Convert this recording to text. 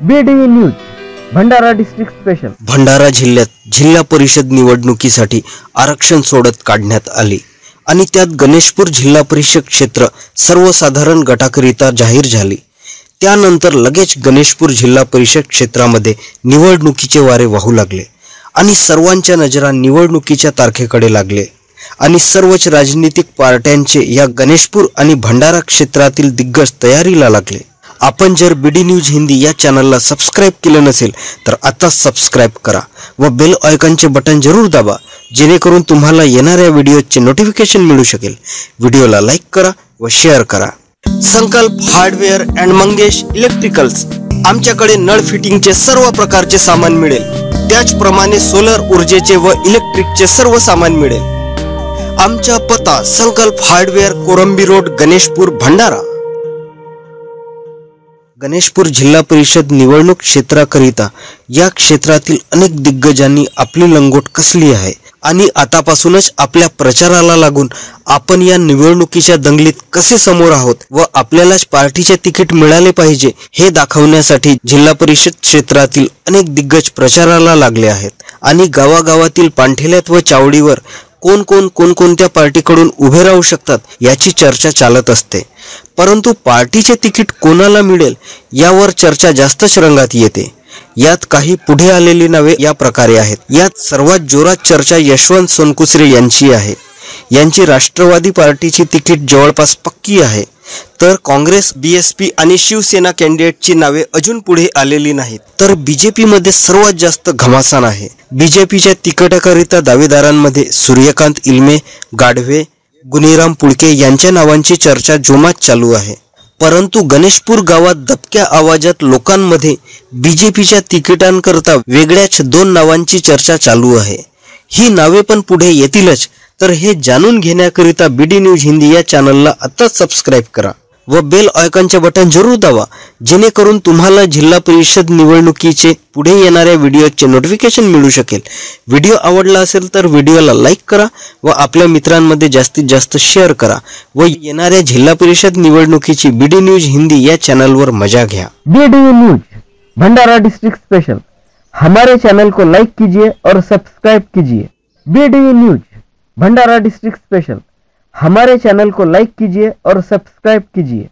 BDV news Bhandara district special. Bhandara जिल्ह्यात जिल्हा परिषद निवडणुकीसाठी आरक्षण सोडत काढण्यात आले आणि त्यात गणेशपूर जिल्हा परिषद क्षेत्र सर्वसाधारण गटाकरिता जाहीर झाले। त्यानंतर लगेच गणेशपूर जिल्हा परिषद क्षेत्रामध्ये निवडणुकीचे वारे वाहू लागले आणि सर्वांच्या नजरा निवडणुकीच्या तारखेकडे लागले आणि सर्वच राजनीतिक पार्ट्यांचे या गणेशपूर आणि भंडारा क्षेत्रातील दिग्गज तयारीला लागले। आपण जर BD न्यूज हिंदी या चॅनलला सबस्क्राइब केले नसेल तर आता सबस्क्राइब करा व बेल आयकॉनचे बटन जरूर दाबा, जेणेकरून तुम्हाला येणाऱ्या व्हिडिओचे नोटिफिकेशन मिळू शकेल। व्हिडिओला लाईक करा व शेअर करा। संकल्प हार्डवेअर अँड मंगेश इलेक्ट्रिकल्स, आमच्याकडे नळ फिटिंगचे सर्व प्रकारचे सामान मिळेल। त्याचप्रमाणे सोलर ऊर्जेचे व इलेक्ट्रिकचे सर्व सामान मिळेल। आमचा पत्ता संकल्प हार्डवेअर, कोरंबी रोड, गणेशपूर, भंडारा। गणेशपूर जिल्हा परिषद निवडणूक क्षेत्राकरिता या क्षेत्रातील अनेक दिग्गजांनी आपली लंगोट कसली आहे आणि आतापासूनच आपल्या प्रचाराला लागून आपण या निवडणुकीच्या दंगलीत कसे समोर आहोत व आपल्यालाच पार्टीचे तिकीट मिळाले पाहिजे हे दाखवण्यासाठी जिल्हा परिषद क्षेत्रातील अनेक दिग्गज प्रचाराला लागले आहेत आणि गावागावातील पांठेल्यात व चावडीवर कोणकोणत्या पार्टीकडून उभे राहू शकतात याची चर्चा चालत असते। परंतु पार्टीचे तिकीट कोणाला मिळेल यावर चर्चा जास्तच रंगात येते। यात काही पुढे आलेली नावे या प्रकारे आहेत। यात सर्वात जोरात चर्चा यशवंत सोनकुसरे यांची आहे। यांची राष्ट्रवादी पार्टीची तिकीट जवळपास पक्की आहे, तर काँग्रेस, BSP आणि शिवसेना कॅन्डिडेटची नावे अजून पुढे आलेली नाहीत। तर BJP मध्ये सर्वात जास्त घमासान आहे। BJPच्या तिकिटाकरिता दावेदारांमध्ये सूर्यकांत इल्मे, गाढवे, गुणीराम पुळके यांच्या नावांची चर्चा जोमात चालू आहे। परंतु गणेशपूर गावात दबक्या आवाजात लोकांमध्ये BJPच्या तिकिटांकरता वेगळ्याच दोन नावांची चर्चा चालू आहे। ही नावे पण पुढे येतीलच, तर हे जाणून घेण्याकरिता BD न्यूज हिंदी या चॅनलला आत्ताच सबस्क्राइब करा व बेल आयकॉनचे बटन जरूर दाबा, जेणेकरून तुम्हाला जिल्हा परिषद निवडणुकीचे पुढे येणाऱ्या व्हिडिओचे नोटिफिकेशन मिळू शकेल। व्हिडिओ आवडला असेल तर व्हिडिओला लाईक करा व आपल्या मित्रांमध्ये जास्तीत जास्त शेअर करा व येणाऱ्या जिल्हा परिषद निवडणुकीची BD न्यूज हिंदी या चॅनलवर मजा घ्या। BDV news Bhandara district special, हमारे चैनल को लाइक कीजिए और सब्सक्राइब कीजिए। BDV news Bhandara district special, हमारे चैनल को लाइक कीजिए और सब्सक्राइब कीजिए।